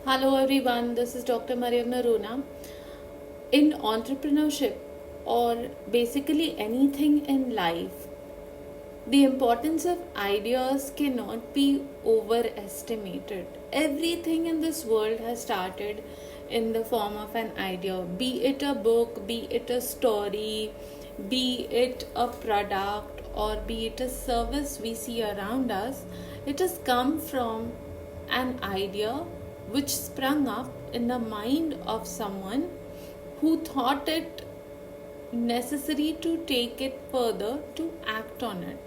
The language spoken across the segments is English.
Hello everyone, this is Dr. Mariam Naruna. In entrepreneurship or basically anything in life, the importance of ideas cannot be overestimated. Everything in this world has started in the form of an idea, be it a book, be it a story, be it a product, or be it a service we see around us. It has come from an idea which sprung up in the mind of someone who thought it necessary to take it further to act on it.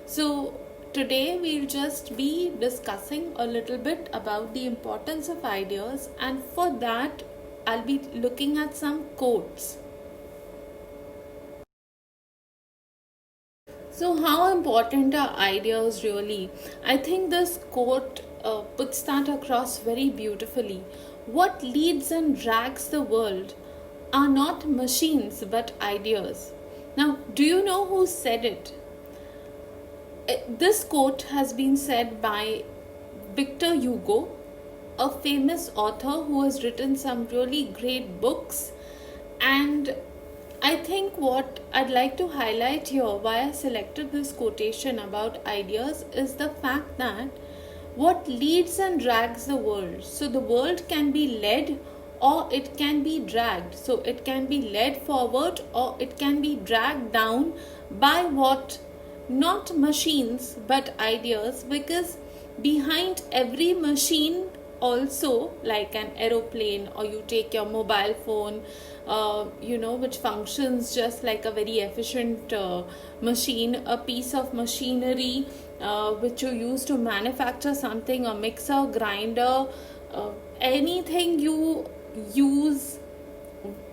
So, today we'll just be discussing a little bit about the importance of ideas, and for that, I'll be looking at some quotes. So, how important are ideas really? I think this quote puts that across very beautifully. What leads and drags the world are not machines but ideas. Now, do you know who said it? This quote has been said by Victor Hugo, a famous author who has written some really great books. And I think what I'd like to highlight here, why I selected this quotation about ideas, is the fact that what leads and drags the world. So the world can be led or it can be dragged. So it can be led forward or it can be dragged down by what? Not machines but ideas, because behind every machine, also like an aeroplane, or you take your mobile phone, which functions just like a very efficient machine, a piece of machinery which you use to manufacture something, a mixer, grinder, anything you use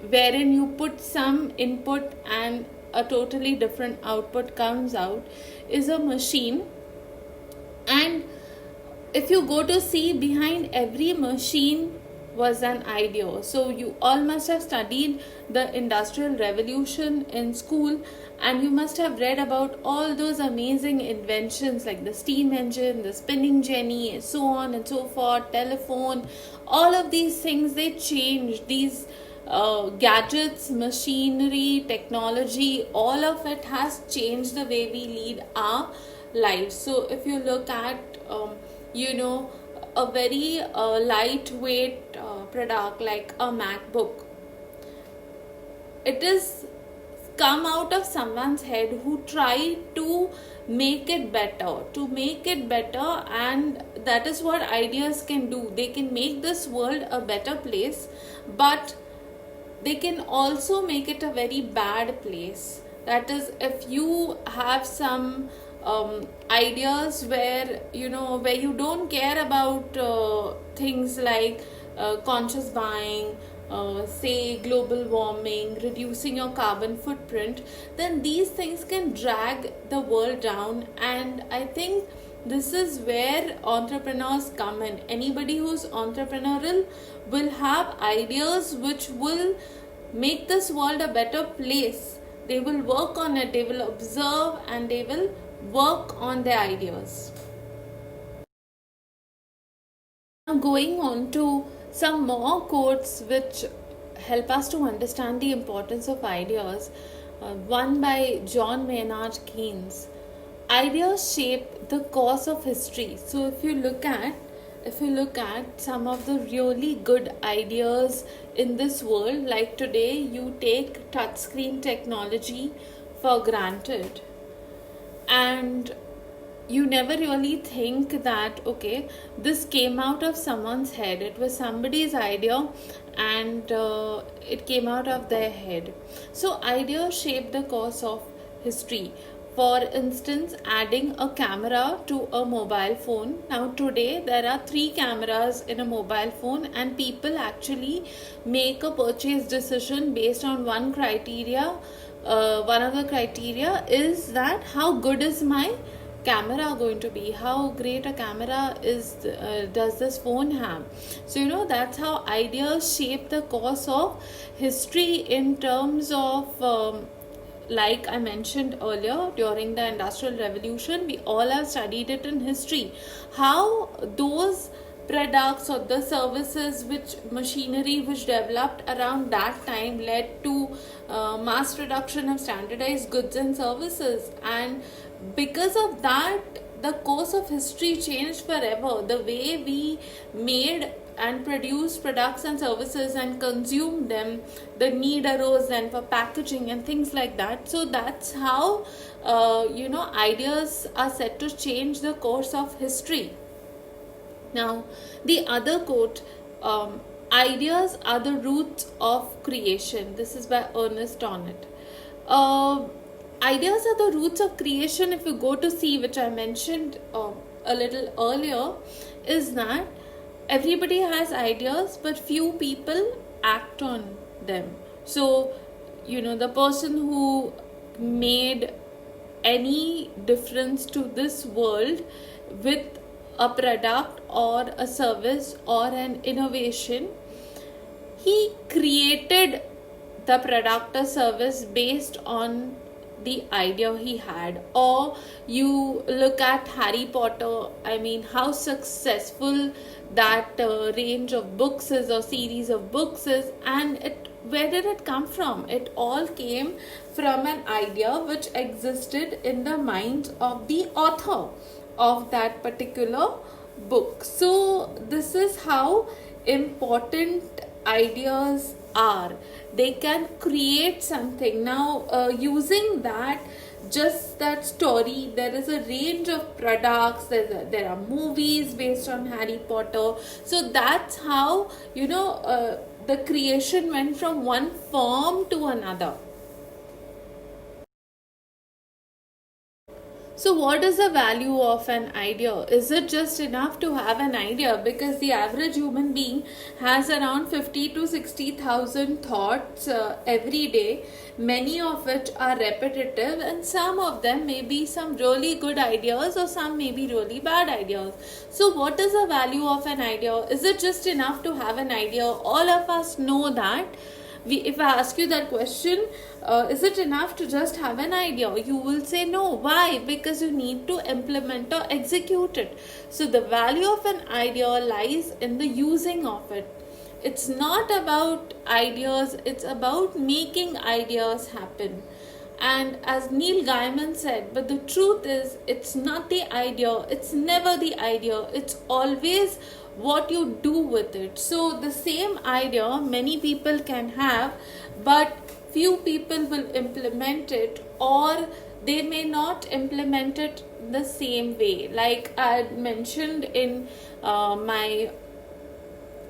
wherein you put some input and a totally different output comes out, is a machine. And if you go to see, behind every machine was an idea. So you all must have studied the Industrial Revolution in school, and you must have read about all those amazing inventions like the steam engine, the spinning jenny, and so on and so forth, telephone. All of these things, they changed. These gadgets, machinery, technology, all of it has changed the way we lead our lives. So if you look at a very lightweight product like a MacBook, it is come out of someone's head who tried to make it better, and that is what ideas can do. They can make this world a better place, but they can also make it a very bad place. That is, if you have some ideas where you don't care about things like conscious buying, say global warming, reducing your carbon footprint, then these things can drag the world down. And I think this is where entrepreneurs come in. Anybody who's entrepreneurial will have ideas which will make this world a better place. They will work on it, they will observe, and they will work on their ideas. Now, going on to some more quotes which help us to understand the importance of ideas. One by John Maynard Keynes. Ideas shape the course of history. So if you look at some of the really good ideas in this world, like today you take touchscreen technology for granted, and you never really think that okay, this came out of someone's head, it was somebody's idea, and it came out of their head. So ideas shape the course of history. For instance, adding a camera to a mobile phone. Now today there are 3 cameras in a mobile phone, and people actually make a purchase decision based on one criteria. One of the criteria is that how good is my camera going to be, how great a camera is does this phone have. So that's how ideas shape the course of history in terms of like I mentioned earlier, during the Industrial Revolution, we all have studied it in history, how those products or the services which machinery which developed around that time led to mass production of standardized goods and services. And because of that, the course of history changed forever. The way we made and produced products and services and consumed them, the need arose then for packaging and things like that. So that's how ideas are said to change the course of history. Now, the other quote, ideas are the roots of creation. This is by Ernest Donnett. Ideas are the roots of creation, if you go to see, which I mentioned a little earlier, is that everybody has ideas, but few people act on them. So, the person who made any difference to this world with a product or a service or an innovation, he created the product or service based on the idea he had. Or you look at Harry Potter, I mean, how successful that range of books is or series of books is, and where did it come from? It all came from an idea which existed in the mind of the author of that particular book. So this is how important ideas are. They can create something. Now using that, just that story, there is a range of products, there are movies based on Harry Potter. So that's how the creation went from one form to another. So what is the value of an idea? Is it just enough to have an idea? Because the average human being has around 50 to 60,000 thoughts every day, many of which are repetitive, and some of them may be some really good ideas or some may be really bad ideas. So what is the value of an idea? Is it just enough to have an idea? All of us know that. If I ask you that question, is it enough to just have an idea? You will say no. Why? Because you need to implement or execute it. So the value of an idea lies in the using of it. It's not about ideas, it's about making ideas happen. And as Neil Gaiman said, but the truth is, it's not the idea, it's never the idea, it's always what you do with it. So the same idea many people can have, but few people will implement it, or they may not implement it the same way. Like I had mentioned in my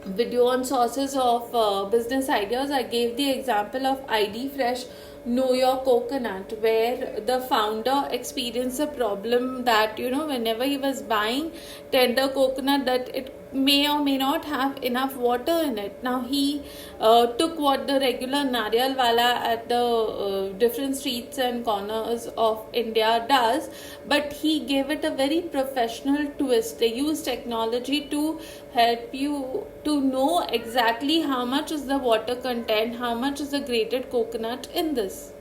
video on sources of business ideas, I gave the example of ID Fresh Know Your Coconut, where the founder experienced a problem that whenever he was buying tender coconut, that it may or may not have enough water in it. Now he took what the regular nariyal wala at the different streets and corners of India does, but he gave it a very professional twist. They use technology to help you to know exactly how much is the water content, how much is the grated coconut in this.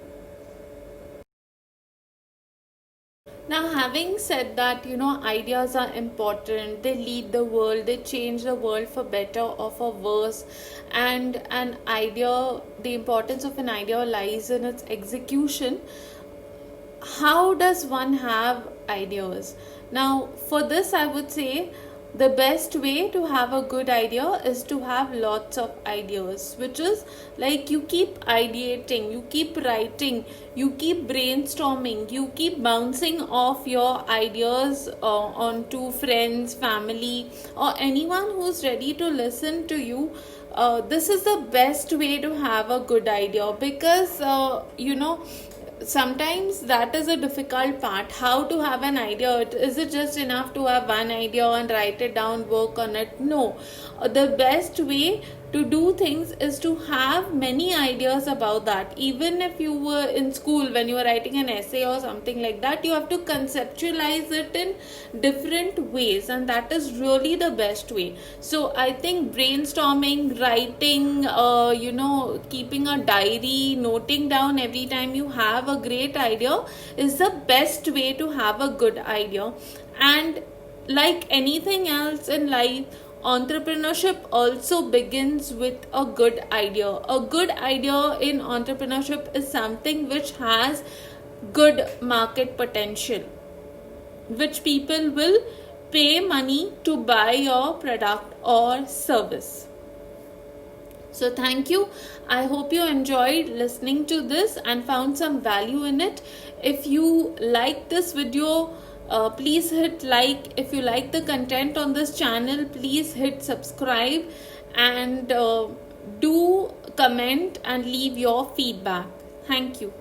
Now, having said that, ideas are important, they lead the world, they change the world for better or for worse, and an idea, the importance of an idea lies in its execution. How does one have ideas? Now, for this, I would say the best way to have a good idea is to have lots of ideas, which is like you keep ideating, you keep writing, you keep brainstorming, you keep bouncing off your ideas onto friends, family, or anyone who's ready to listen to you. This is the best way to have a good idea, because sometimes that is a difficult part. How to have an idea? Is it just enough to have one idea and write it down, work on it? No. The best way to do things is to have many ideas about that. Even if you were in school, when you were writing an essay or something like that, you have to conceptualize it in different ways, and that is really the best way. So I think brainstorming, writing, keeping a diary, noting down every time you have a great idea is the best way to have a good idea. And like anything else in life, entrepreneurship also begins with a good idea. A good idea in entrepreneurship is something which has good market potential, which people will pay money to buy your product or service. So thank you. I hope you enjoyed listening to this and found some value in it. If you like this video, please hit like. If you like the content on this channel, please hit subscribe and do comment and leave your feedback. Thank you.